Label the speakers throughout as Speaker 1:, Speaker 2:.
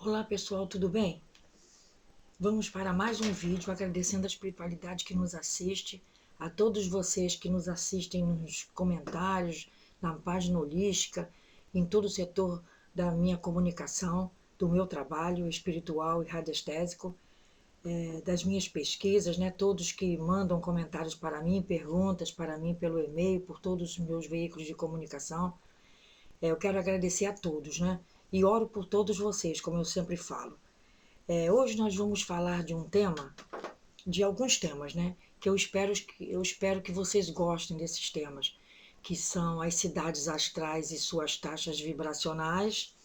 Speaker 1: Olá pessoal, tudo bem? Vamos para mais um vídeo agradecendo a espiritualidade que nos assiste, a todos vocês que nos assistem nos comentários, na página holística, em todo o setor da minha comunicação, do meu trabalho espiritual e radiestésico, das minhas pesquisas, né? Todos que mandam comentários para mim, perguntas para mim pelo e-mail, por todos os meus veículos de comunicação. Eu quero agradecer a todos, né? E oro por todos vocês, como eu sempre falo. Hoje nós vamos falar de um tema, de alguns temas, né? Que eu espero que vocês gostem desses temas, que são as cidades astrais e suas taxas vibracionais,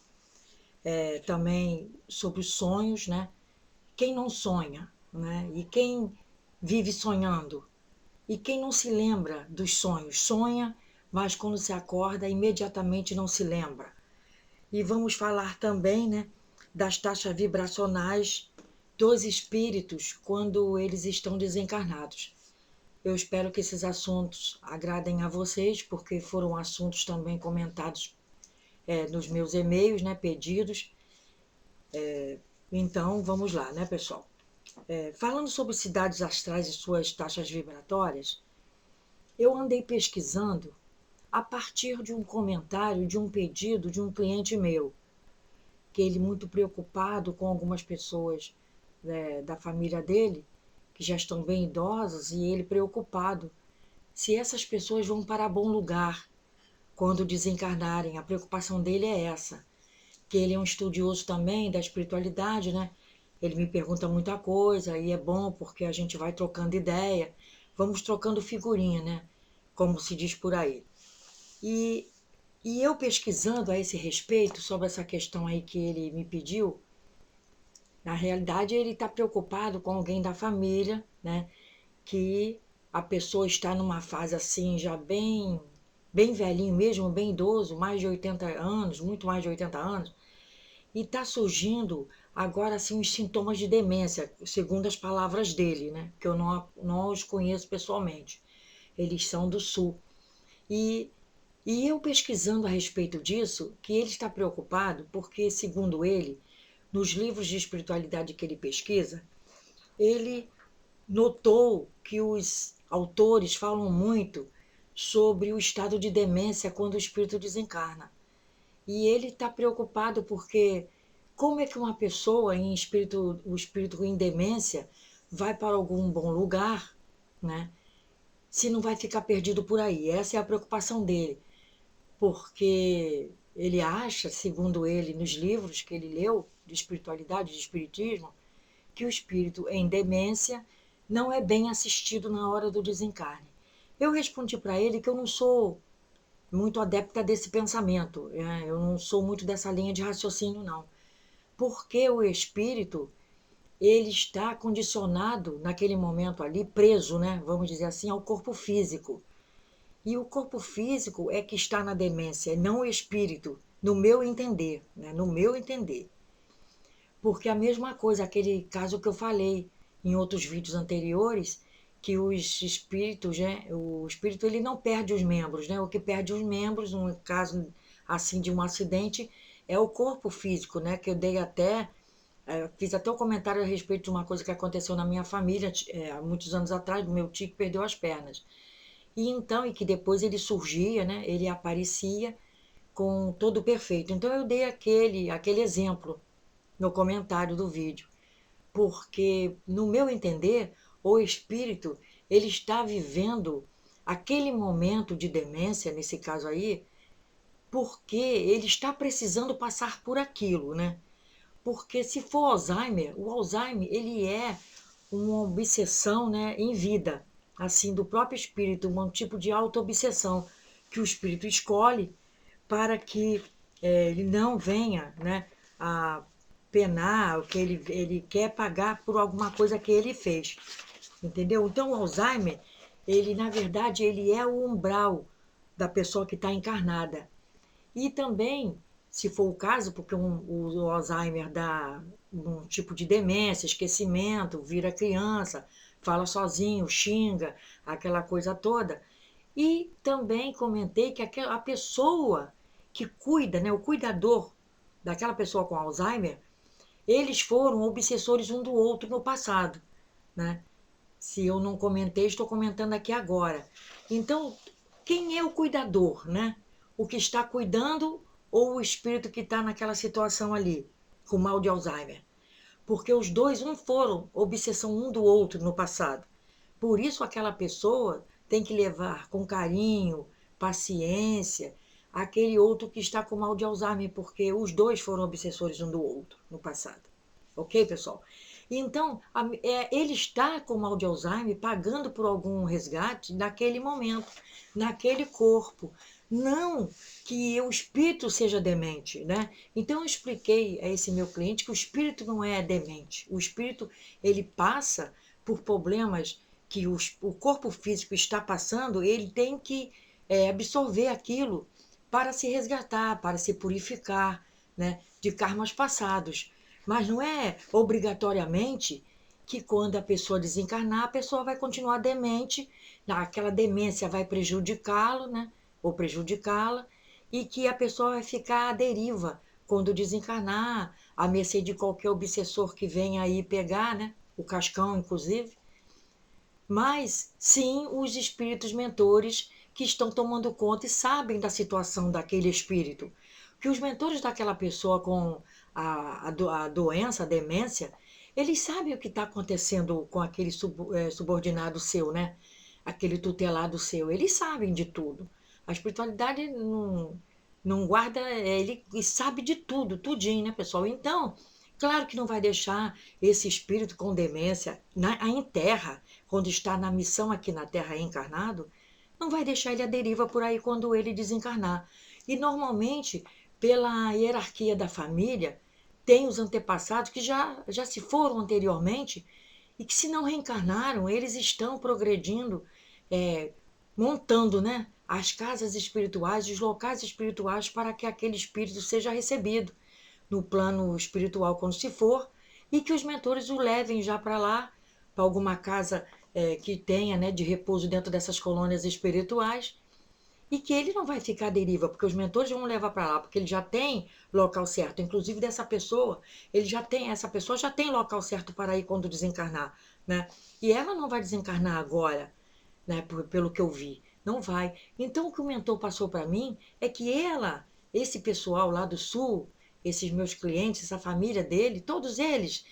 Speaker 1: também sobre os sonhos, né? Quem não sonha, né? E quem vive sonhando? E quem não se lembra dos sonhos? Sonha, mas quando se acorda, imediatamente não se lembra. E vamos falar também, né, das taxas vibracionais dos espíritos quando eles estão desencarnados. Eu espero que esses assuntos agradem a vocês, porque foram assuntos também comentados nos meus e-mails, né, pedidos. Então, vamos lá, né, pessoal? Falando sobre cidades astrais e suas taxas vibratórias, eu andei pesquisando a partir de um comentário, de um pedido de um cliente meu, que ele muito preocupado com algumas pessoas, né, da família dele, que já estão bem idosas, e ele preocupado se essas pessoas vão para bom lugar quando desencarnarem. A preocupação dele é essa, que ele é um estudioso também da espiritualidade, né? Ele me pergunta muita coisa e é bom porque a gente vai trocando ideia, vamos trocando figurinha, né? Como se diz por aí. E, e eu pesquisando a esse respeito, sobre essa questão aí que ele me pediu, na realidade, ele está preocupado com alguém da família, né? Que a pessoa está numa fase assim, já bem velhinho mesmo, bem idoso, mais de 80 anos, muito mais de 80 anos, e está surgindo agora assim os sintomas de demência, segundo as palavras dele, né? Que eu não os conheço pessoalmente. Eles são do sul. E, e eu pesquisando a respeito disso, que ele está preocupado porque, segundo ele, nos livros de espiritualidade que ele pesquisa, ele notou que os autores falam muito sobre o estado de demência quando o espírito desencarna. E ele está preocupado porque como é que uma pessoa em espírito, o espírito em demência, vai para algum bom lugar, né? Se não vai ficar perdido por aí. Essa é a preocupação dele, porque ele acha, segundo ele, nos livros que ele leu de espiritualidade, de espiritismo, que o espírito em demência não é bem assistido na hora do desencarne. Eu respondi para ele que eu não sou muito adepta desse pensamento, eu não sou muito dessa linha de raciocínio, não. Porque o espírito, ele está condicionado naquele momento ali, preso, né, vamos dizer assim, ao corpo físico. E o corpo físico é que está na demência, não o espírito, no meu entender, né, no meu entender. Porque a mesma coisa, aquele caso que eu falei em outros vídeos anteriores, que os espíritos, né, o espírito ele não perde os membros, né? O que perde os membros, no caso assim de um acidente, é o corpo físico, né? Que eu dei até, fiz até um comentário a respeito de uma coisa que aconteceu na minha família, há muitos anos atrás, do meu tio que perdeu as pernas. E então, e que depois ele surgia, né? Ele aparecia com todo perfeito. Então eu dei aquele exemplo no comentário do vídeo, porque, no meu entender, o espírito ele está vivendo aquele momento de demência, nesse caso aí, porque ele está precisando passar por aquilo, né? Porque se for Alzheimer, o Alzheimer ele é uma obsessão, né, em vida, assim, do próprio espírito, um tipo de auto-obsessão que o espírito escolhe para que ele não venha, né, a penar, o que ele quer pagar por alguma coisa que ele fez, entendeu? Então o Alzheimer, ele na verdade ele é o umbral da pessoa que está encarnada. E também, se for o caso, porque o Alzheimer dá um tipo de demência, esquecimento, vira criança, fala sozinho, xinga, aquela coisa toda. E também comentei que a pessoa que cuida, né, o cuidador daquela pessoa com Alzheimer, eles foram obsessores um do outro no passado, né? Se eu não comentei, estou comentando aqui agora. Então, quem é o cuidador, né? O que está cuidando ou o espírito que está naquela situação ali, com mal de Alzheimer? Porque os dois não foram obsessão um do outro no passado. Por isso, aquela pessoa tem que levar com carinho, paciência, aquele outro que está com mal de Alzheimer, porque os dois foram obsessores um do outro no passado. Ok, pessoal? Então, ele está com mal de Alzheimer pagando por algum resgate naquele momento, naquele corpo. Não que o espírito seja demente, né? Então, eu expliquei a esse meu cliente que o espírito não é demente. O espírito, ele passa por problemas que o corpo físico está passando, ele tem que absorver aquilo para se resgatar, para se purificar, né, de karmas passados. Mas não é obrigatoriamente que quando a pessoa desencarnar, a pessoa vai continuar demente, aquela demência vai prejudicá-lo, né, ou prejudicá-la, e que a pessoa vai ficar à deriva quando desencarnar, à mercê de qualquer obsessor que venha aí pegar, né, o cascão, inclusive. Mas sim os espíritos mentores que estão tomando conta e sabem da situação daquele espírito. Que os mentores daquela pessoa com a doença, a demência, eles sabem o que está acontecendo com aquele subordinado seu, né? Aquele tutelado seu. Eles sabem de tudo. A espiritualidade não guarda, ele sabe de tudo, tudinho, né, pessoal? Então, claro que não vai deixar esse espírito com demência em terra, quando está na missão aqui na Terra encarnado, não vai deixar ele à deriva por aí quando ele desencarnar. E normalmente, pela hierarquia da família, tem os antepassados que já se foram anteriormente e que, se não reencarnaram, eles estão progredindo, é, montando, né, as casas espirituais, os locais espirituais para que aquele espírito seja recebido no plano espiritual quando se for, e que os mentores o levem já para lá, para alguma casa que tenha, né, de repouso dentro dessas colônias espirituais, e que ele não vai ficar à deriva, porque os mentores vão levar para lá, porque ele já tem local certo, inclusive dessa pessoa, essa pessoa já tem local certo para ir quando desencarnar, né? E ela não vai desencarnar agora, né, pelo que eu vi, não vai. Então o que o mentor passou para mim é que esse pessoal lá do sul, esses meus clientes, essa família dele, todos eles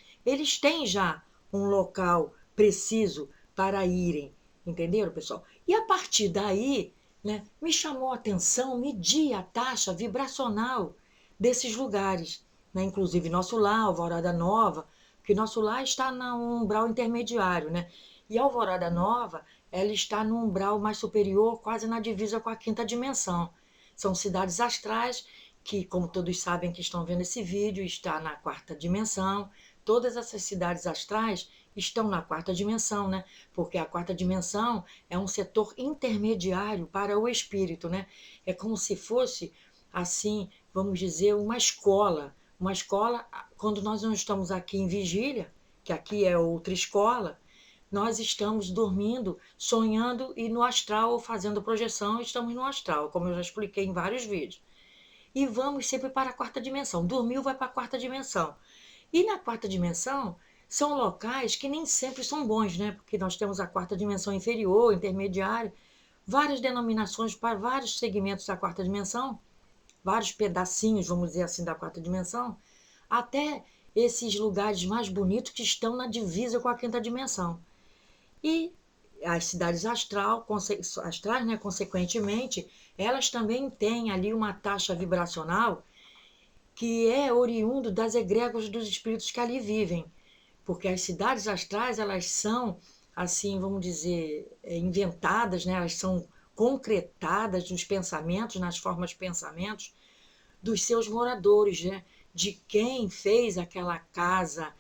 Speaker 1: têm já um local preciso para irem, entenderam, pessoal? E a partir daí, né, me chamou a atenção medir a taxa vibracional desses lugares, né? Inclusive nosso lar, Alvorada Nova, que nosso lar está no umbral intermediário, né? E a Alvorada Nova, ela está no umbral mais superior, quase na divisa com a quinta dimensão. São cidades astrais que, como todos sabem que estão vendo esse vídeo, está na quarta dimensão. Todas essas cidades astrais estão na quarta dimensão, né? Porque a quarta dimensão é um setor intermediário para o espírito, né? É como se fosse, assim, vamos dizer, uma escola. Uma escola, quando nós não estamos aqui em vigília, que aqui é outra escola, nós estamos dormindo, sonhando e no astral, ou fazendo projeção, estamos no astral, como eu já expliquei em vários vídeos. E vamos sempre para a quarta dimensão. Dormiu, vai para a quarta dimensão. E na quarta dimensão, são locais que nem sempre são bons, né? Porque nós temos a quarta dimensão inferior, intermediária, várias denominações para vários segmentos da quarta dimensão, vários pedacinhos, vamos dizer assim, da quarta dimensão, até esses lugares mais bonitos que estão na divisa com a quinta dimensão. E as cidades astrais, né, consequentemente, elas também têm ali uma taxa vibracional que é oriundo das egrégoras dos espíritos que ali vivem. Porque as cidades astrais, elas são, assim, vamos dizer, inventadas, né? Elas são concretadas nos pensamentos, nas formas de pensamentos dos seus moradores, né? De quem fez aquela casa,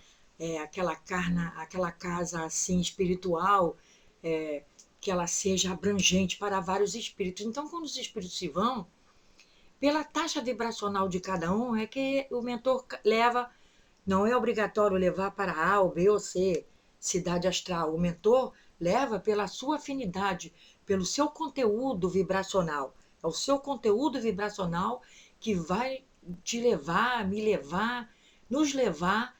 Speaker 1: aquela casa assim espiritual, que ela seja abrangente para vários espíritos. Então, quando os espíritos se vão, pela taxa vibracional de cada um, é que o mentor leva. Não é obrigatório levar para A ou B ou C, cidade astral. O mentor leva pela sua afinidade, pelo seu conteúdo vibracional. É o seu conteúdo vibracional que vai te levar, me levar, nos levar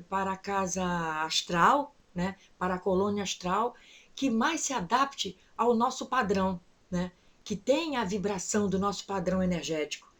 Speaker 1: para a casa astral, né? Para a colônia astral, que mais se adapte ao nosso padrão, né? Que tenha a vibração do nosso padrão energético.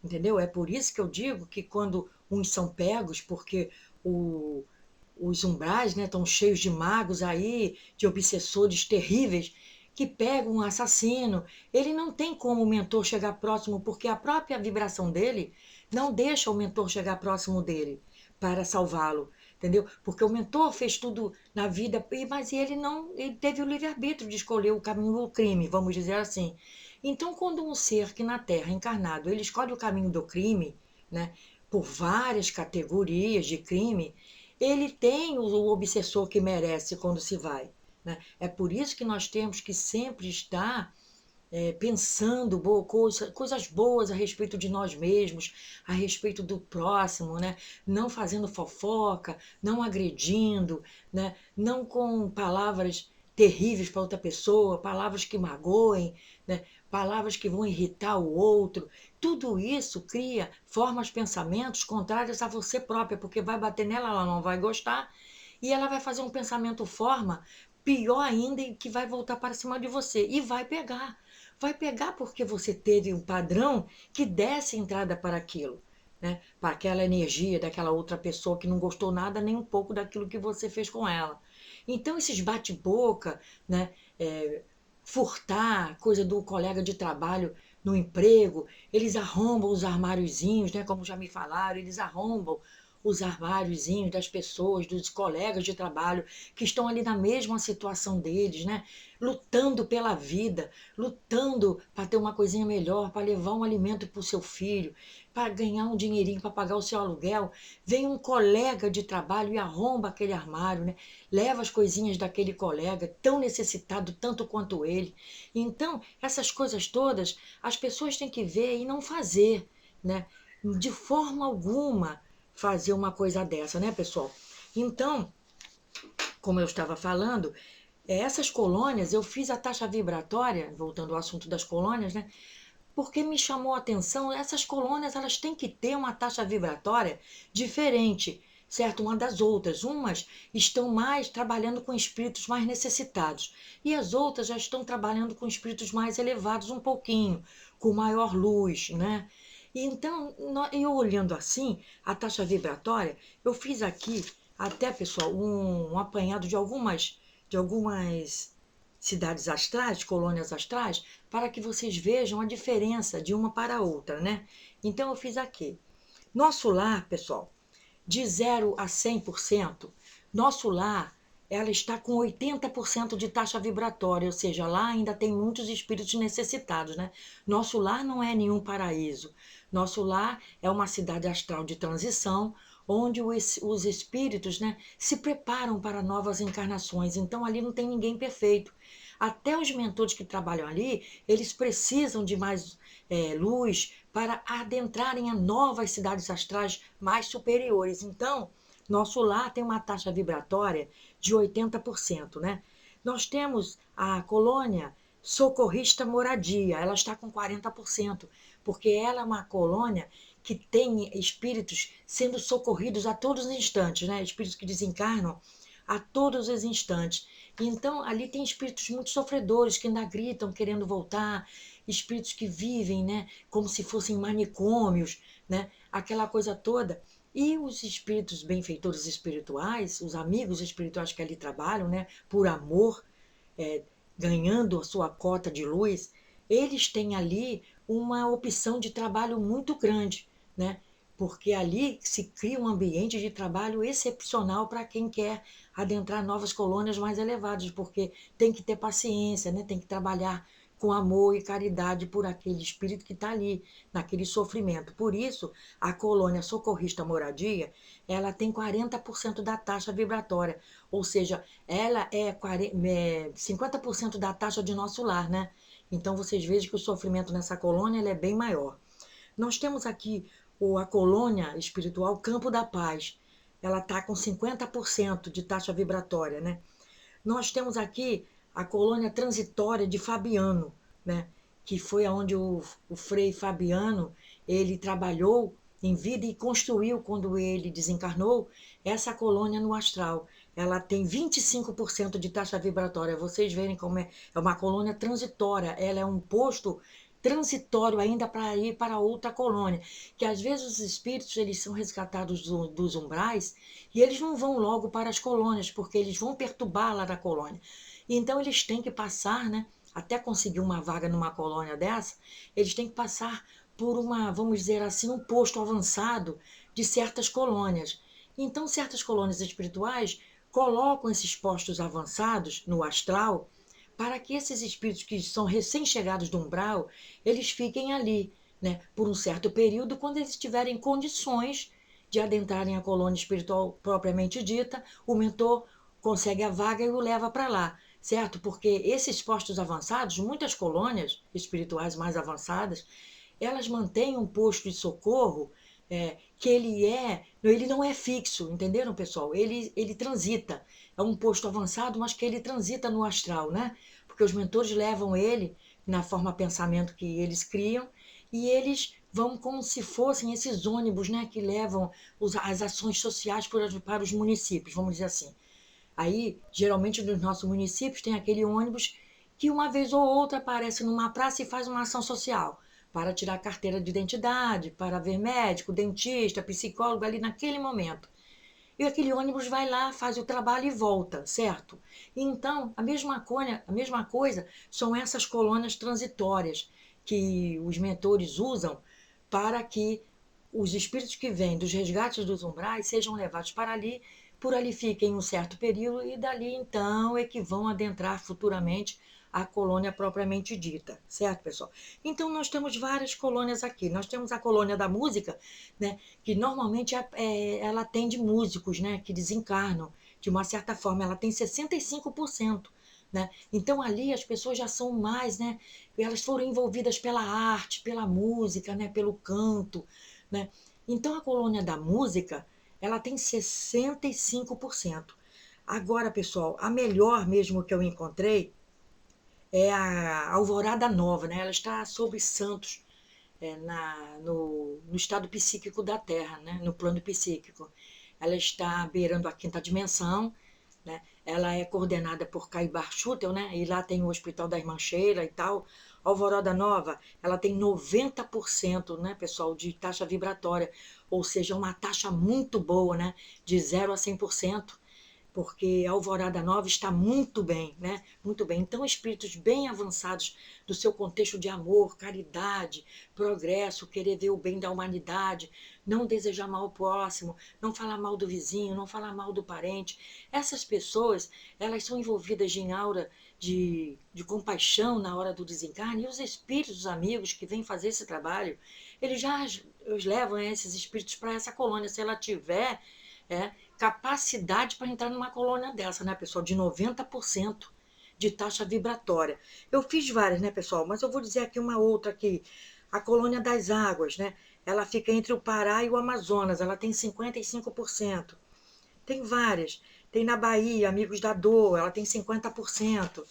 Speaker 1: Entendeu? É por isso que eu digo que quando uns são pegos, porque os umbrais, né, estão cheios de magos aí, de obsessores terríveis, que pegam um assassino, ele não tem como o mentor chegar próximo, porque a própria vibração dele não deixa o mentor chegar próximo dele para salvá-lo, entendeu? Porque o mentor fez tudo na vida, mas ele não, ele teve o livre-arbítrio de escolher o caminho do crime, vamos dizer assim. Então, quando um ser que na Terra, encarnado, ele escolhe o caminho do crime, né, por várias categorias de crime, ele tem o obsessor que merece quando se vai, né? É por isso que nós temos que sempre estar pensando coisas boas a respeito de nós mesmos, a respeito do próximo, né? Não fazendo fofoca, não agredindo, né? Não com palavras terríveis para outra pessoa, palavras que magoem, né? Palavras que vão irritar o outro. Tudo isso cria formas, pensamentos contrários a você própria, porque vai bater nela, ela não vai gostar, e ela vai fazer um pensamento forma pior ainda e que vai voltar para cima de você e vai pegar. Vai pegar porque você teve um padrão que desse entrada para aquilo, né? Para aquela energia daquela outra pessoa que não gostou nada nem um pouco daquilo que você fez com ela. Então, esses bate-boca, né? Furtar, coisa do colega de trabalho no emprego, eles arrombam os armáriozinhos, né? Como já me falaram, eles arrombam os armáriozinhos das pessoas, dos colegas de trabalho que estão ali na mesma situação deles, né? Lutando pela vida, lutando para ter uma coisinha melhor, para levar um alimento para o seu filho, para ganhar um dinheirinho para pagar o seu aluguel. Vem um colega de trabalho e arromba aquele armário, né? Leva as coisinhas daquele colega, tão necessitado tanto quanto ele. Então, essas coisas todas, as pessoas têm que ver e não fazer, né? De forma alguma fazer uma coisa dessa, né, pessoal? Então, como eu estava falando, essas colônias, eu fiz a taxa vibratória, voltando ao assunto das colônias, né? Porque me chamou a atenção, essas colônias elas têm que ter uma taxa vibratória diferente, certo? Uma das outras. Umas estão mais trabalhando com espíritos mais necessitados e as outras já estão trabalhando com espíritos mais elevados um pouquinho, com maior luz, né? E então, eu olhando assim, a taxa vibratória, eu fiz aqui até, pessoal, um apanhado de algumas cidades astrais, colônias astrais, para que vocês vejam a diferença de uma para a outra, né? Então, eu fiz aqui. Nosso lar, pessoal, de 0 a 100%, nosso lar, ela está com 80% de taxa vibratória, ou seja, lá ainda tem muitos espíritos necessitados, né? Nosso lar não é nenhum paraíso. Nosso lar é uma cidade astral de transição, onde os espíritos, né, se preparam para novas encarnações. Então, ali não tem ninguém perfeito. Até os mentores que trabalham ali, eles precisam de mais luz para adentrarem a novas cidades astrais mais superiores. Então, nosso lar tem uma taxa vibratória de 80%, né? Nós temos a colônia socorrista moradia, ela está com 40%, porque ela é uma colônia que tem espíritos sendo socorridos a todos os instantes, né? Espíritos que desencarnam a todos os instantes. Então, ali tem espíritos muito sofredores que ainda gritam querendo voltar, espíritos que vivem, né, como se fossem manicômios, né, aquela coisa toda. E os espíritos benfeitores espirituais, os amigos espirituais que ali trabalham, né, por amor, é, ganhando a sua cota de luz, eles têm ali uma opção de trabalho muito grande, né? Porque ali se cria um ambiente de trabalho excepcional para quem quer adentrar novas colônias mais elevadas, porque tem que ter paciência, né? Tem que trabalhar com amor e caridade por aquele espírito que está ali, naquele sofrimento. Por isso, a colônia socorrista moradia, ela tem 40% da taxa vibratória, ou seja, ela é 50% da taxa de nosso lar, né? Então, vocês vejam que o sofrimento nessa colônia ele é bem maior. Nós temos aqui a colônia espiritual Campo da Paz. Ela está com 50% de taxa vibratória, né? Nós temos aqui a colônia transitória de Fabiano, né? Que foi onde o Frei Fabiano ele trabalhou em vida e construiu, quando ele desencarnou, essa colônia no astral. Ela tem 25% de taxa vibratória. Vocês verem como é uma colônia transitória. Ela é um posto transitório ainda para ir para outra colônia. Que às vezes os espíritos eles são resgatados dos umbrais e eles não vão logo para as colônias, porque eles vão perturbar lá da colônia. Então eles têm que passar, né? Até conseguir uma vaga numa colônia dessa, eles têm que passar por uma, vamos dizer assim, um posto avançado de certas colônias. Então, certas colônias espirituais colocam esses postos avançados no astral para que esses espíritos que são recém-chegados do umbral, eles fiquem ali, né, por um certo período, quando eles tiverem condições de adentrarem a colônia espiritual propriamente dita, o mentor consegue a vaga e o leva para lá, certo? Porque esses postos avançados, muitas colônias espirituais mais avançadas, elas mantêm um posto de socorro que ele não é fixo, entenderam, pessoal? Ele transita. É um posto avançado, mas que ele transita no astral, né? Porque os mentores levam ele na forma pensamento que eles criam e eles vão como se fossem esses ônibus, né, que levam as ações sociais para os municípios, vamos dizer assim. Aí, geralmente, nos nossos municípios, tem aquele ônibus que uma vez ou outra aparece numa praça e faz uma ação social para tirar carteira de identidade, para ver médico, dentista, psicólogo ali naquele momento. E aquele ônibus vai lá, faz o trabalho e volta, certo? Então, a mesma coisa são essas colônias transitórias que os mentores usam para que os espíritos que vêm dos resgates dos umbrais sejam levados para ali, por ali fiquem um certo período e dali então é que vão adentrar futuramente a colônia propriamente dita, certo, pessoal? Então nós temos várias colônias aqui. Nós temos a colônia da música, né, que normalmente ela atende músicos, né, que desencarnam. De uma certa forma, ela tem 65%. Né? Então ali as pessoas já são mais, né? Elas foram envolvidas pela arte, pela música, né? Pelo canto, né? Então a colônia da música ela tem 65%. Agora, pessoal, a melhor mesmo que eu encontrei é a Alvorada Nova, né? Ela está sobre Santos, no estado psíquico da Terra, né? No plano psíquico. Ela está beirando a quinta dimensão, né? Ela é coordenada por Caibar Schutel, né? E lá tem o Hospital da Irmã Sheila e tal. Alvorada Nova, ela tem 90%, né, pessoal, de taxa vibratória, ou seja, uma taxa muito boa, né? De 0 a 100%, porque a Alvorada Nova está muito bem, né? Muito bem. Então, espíritos bem avançados do seu contexto de amor, caridade, progresso, querer ver o bem da humanidade, não desejar mal ao próximo, não falar mal do vizinho, não falar mal do parente. Essas pessoas, elas são envolvidas em aura de compaixão na hora do desencarne, e os espíritos, os amigos que vêm fazer esse trabalho, eles já os levam esses espíritos para essa colônia, se ela tiver capacidade para entrar numa colônia dessa, né, pessoal? De 90% de taxa vibratória. Eu fiz várias, né, pessoal? Mas eu vou dizer aqui uma outra aqui. A colônia das águas, né? Ela fica entre o Pará e o Amazonas. Ela tem 55%. Tem várias. Tem na Bahia, Amigos da Dor, ela tem 50%.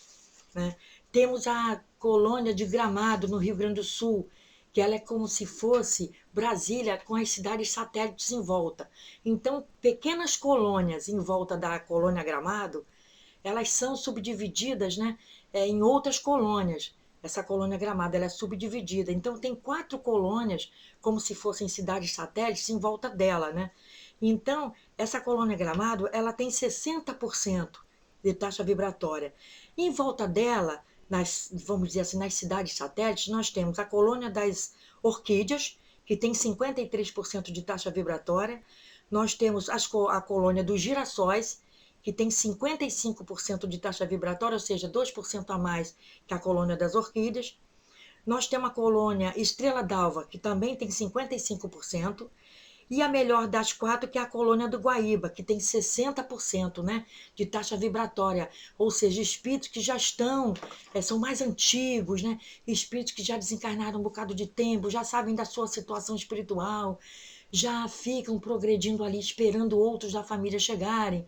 Speaker 1: Né? Temos a colônia de Gramado, no Rio Grande do Sul, que ela é como se fosse Brasília com as cidades satélites em volta. Então, pequenas colônias em volta da colônia Gramado, elas são subdivididas, né, em outras colônias. Essa colônia Gramado ela é subdividida. Então, tem 4 colônias, como se fossem cidades satélites, em volta dela. Né? Então, essa colônia Gramado ela tem 60% de taxa vibratória. Em volta dela, vamos dizer assim, nas cidades satélites, nós temos a colônia das orquídeas, que tem 53% de taxa vibratória. Nós temos a colônia dos girassóis, que tem 55% de taxa vibratória, ou seja, 2% a mais que a colônia das orquídeas. Nós temos a colônia Estrela d'Alva, que também tem 55%. E a melhor das 4, que é a colônia do Guaíba, que tem 60%, né, de taxa vibratória, ou seja, espíritos que já estão, são mais antigos, né, espíritos que já desencarnaram um bocado de tempo, já sabem da sua situação espiritual, já ficam progredindo ali, esperando outros da família chegarem.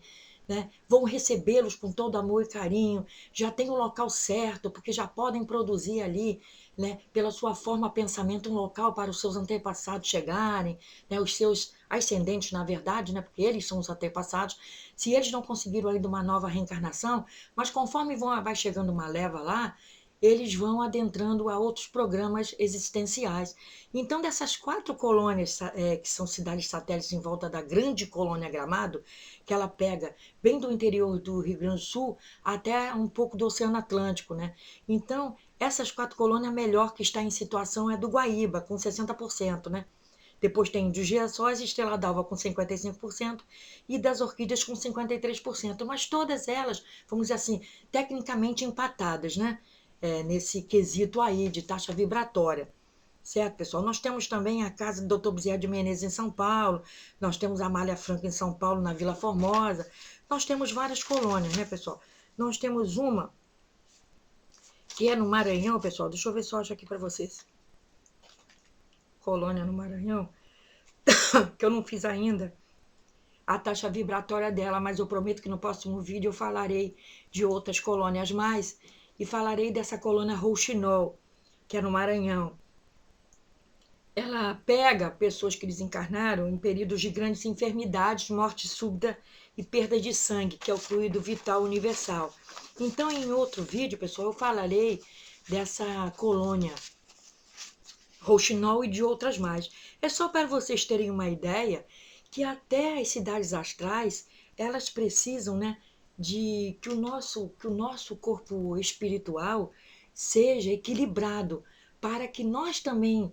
Speaker 1: né? Vão recebê-los com todo amor e carinho, já tem o local certo, porque já podem produzir ali, né, pela sua forma pensamento, um local para os seus antepassados chegarem, né, os seus ascendentes, na verdade, né, porque eles são os antepassados. Se eles não conseguiram ainda uma nova reencarnação, mas conforme vai chegando uma leva lá, eles vão adentrando a outros programas existenciais. Então, dessas 4 colônias, que são cidades satélites em volta da grande colônia Gramado, que ela pega bem do interior do Rio Grande do Sul até um pouco do Oceano Atlântico, né? Então, essas 4 colônias, a melhor que está em situação é do Guaíba, com 60%, né? Depois tem dos girassóis e estrela d'alva com 55% e das orquídeas com 53%. Mas todas elas, vamos dizer assim, tecnicamente empatadas, né? Nesse quesito aí de taxa vibratória. Certo, pessoal? Nós temos também a casa do Dr. Bezerra de Menezes em São Paulo, nós temos a Amália Franco em São Paulo, na Vila Formosa. Nós temos várias colônias, né, pessoal? Nós temos uma que é no Maranhão, pessoal. Deixa eu ver se eu acho aqui para vocês. Colônia no Maranhão, que eu não fiz ainda a taxa vibratória dela, mas eu prometo que no próximo vídeo eu falarei de outras colônias mais e falarei dessa colônia Rouxinol, que é no Maranhão. Ela pega pessoas que desencarnaram em períodos de grandes enfermidades, morte súbita e perda de sangue, que é o fluido vital universal. Então, em outro vídeo, pessoal, eu falarei dessa colônia Rouxinol e de outras mais. É só para vocês terem uma ideia que até as cidades astrais, elas precisam, né, de que o nosso corpo espiritual seja equilibrado para que nós também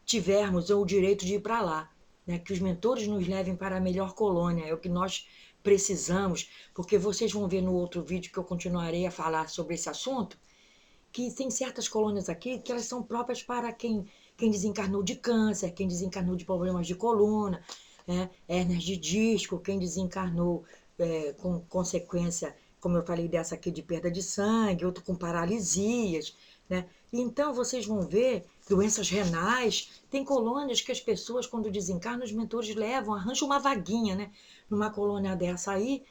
Speaker 1: tivermos o direito de ir para lá, né? Que os mentores nos levem para a melhor colônia, é o que nós precisamos, porque vocês vão ver no outro vídeo que eu continuarei a falar sobre esse assunto, que tem certas colônias aqui que elas são próprias para quem desencarnou de câncer, quem desencarnou de problemas de coluna, né? Hérnias de disco, quem desencarnou com consequência, como eu falei dessa aqui, de perda de sangue, outro com paralisias, né? Então, vocês vão ver doenças renais, tem colônias que as pessoas, quando desencarnam, os mentores levam, arranjam uma vaguinha, né? Numa colônia dessa aí,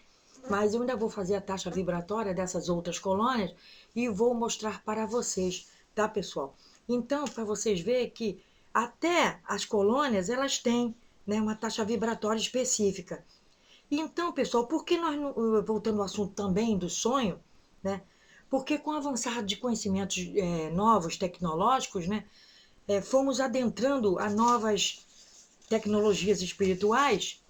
Speaker 1: mas eu ainda vou fazer a taxa vibratória dessas outras colônias e vou mostrar para vocês, tá, pessoal? Então, para vocês verem que até as colônias, elas têm, né, uma taxa vibratória específica. Então, pessoal, por que nós, voltando ao assunto também do sonho, né? Porque com o avançar de conhecimentos novos, tecnológicos, né, fomos adentrando a novas tecnologias espirituais,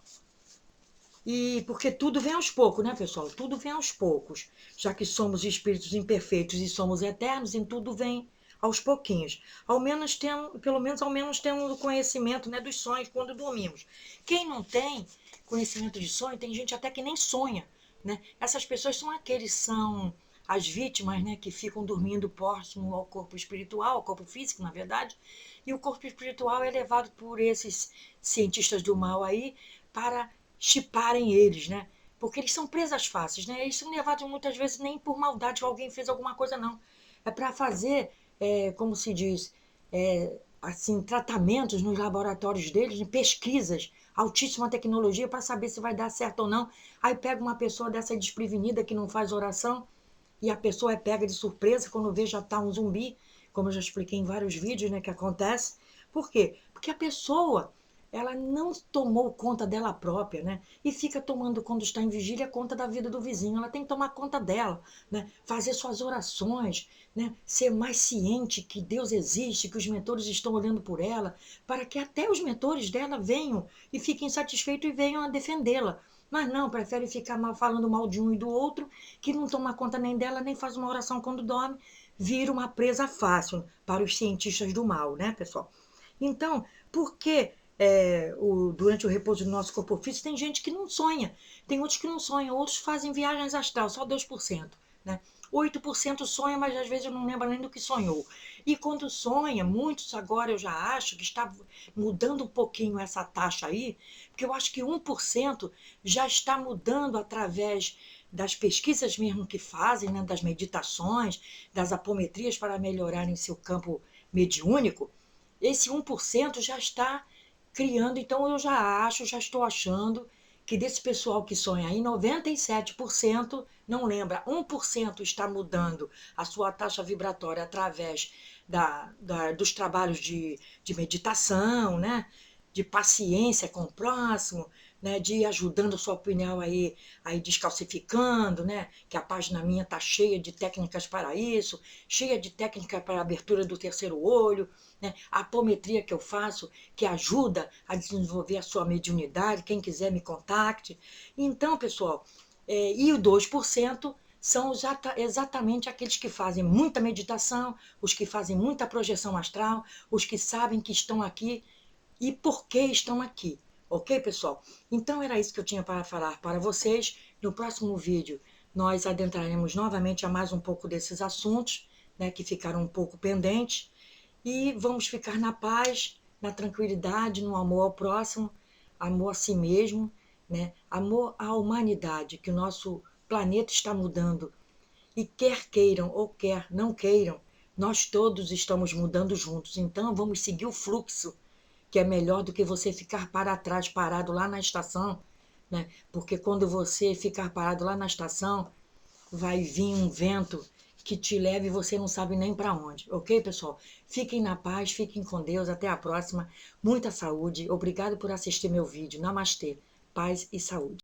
Speaker 1: e porque tudo vem aos poucos, né, pessoal? Tudo vem aos poucos. Já que somos espíritos imperfeitos e somos eternos, em tudo vem aos pouquinhos. Pelo menos ao menos temos o conhecimento, né, dos sonhos quando dormimos. Quem não tem conhecimento de sonho, tem gente até que nem sonha, né? Essas pessoas são as vítimas, né, que ficam dormindo próximo ao corpo espiritual, ao corpo físico, na verdade, e o corpo espiritual é levado por esses cientistas do mal aí para chiparem eles, né? Porque eles são presas fáceis, né? Eles são levados muitas vezes nem por maldade, alguém fez alguma coisa, não. É para fazer, como se diz, assim, tratamentos nos laboratórios deles, de pesquisas, altíssima tecnologia para saber se vai dar certo ou não. Aí pega uma pessoa dessa desprevenida que não faz oração e a pessoa é pega de surpresa quando vê já está um zumbi, como eu já expliquei em vários vídeos, né, que acontece. Por quê? Porque a pessoa ela não tomou conta dela própria, né? E fica tomando, quando está em vigília, conta da vida do vizinho. Ela tem que tomar conta dela, né? Fazer suas orações, né? Ser mais ciente que Deus existe, que os mentores estão olhando por ela, para que até os mentores dela venham e fiquem satisfeitos e venham a defendê-la. Mas não, prefere ficar falando mal de um e do outro, que não toma conta nem dela, nem faz uma oração quando dorme, vira uma presa fácil para os cientistas do mal, né, pessoal? Então, por que durante o repouso do nosso corpo físico tem gente que não sonha, tem outros que não sonham, outros fazem viagens astral, só 2%, né? 8% sonha, mas às vezes eu não lembro nem do que sonhou. E quando sonha, muitos agora eu já acho que está mudando um pouquinho essa taxa aí, porque eu acho que 1% já está mudando através das pesquisas mesmo que fazem, né, das meditações, das apometrias para melhorarem seu campo mediúnico. Esse 1% já está criando, então eu já estou achando que desse pessoal que sonha aí, 97% não lembra, 1% está mudando a sua taxa vibratória através dos trabalhos de meditação, né? De paciência com o próximo, né? De ir ajudando a sua opinião aí descalcificando, né? Que a página minha está cheia de técnicas para isso, cheia de técnicas para a abertura do terceiro olho, né? A apometria que eu faço, que ajuda a desenvolver a sua mediunidade, quem quiser me contacte. Então, pessoal, e o 2% são exatamente aqueles que fazem muita meditação, os que fazem muita projeção astral, os que sabem que estão aqui e por que estão aqui. Ok, pessoal? Então era isso que eu tinha para falar para vocês. No próximo vídeo, nós adentraremos novamente a mais um pouco desses assuntos, né, que ficaram um pouco pendentes, e vamos ficar na paz, na tranquilidade, no amor ao próximo, amor a si mesmo, né? Amor à humanidade, que o nosso planeta está mudando. E quer queiram ou quer não queiram, nós todos estamos mudando juntos. Então vamos seguir o fluxo, que é melhor do que você ficar para trás, parado lá na estação, né? Porque quando você ficar parado lá na estação, vai vir um vento que te leve e você não sabe nem para onde. Ok, pessoal? Fiquem na paz, fiquem com Deus. Até a próxima. Muita saúde. Obrigado por assistir meu vídeo. Namastê. Paz e saúde.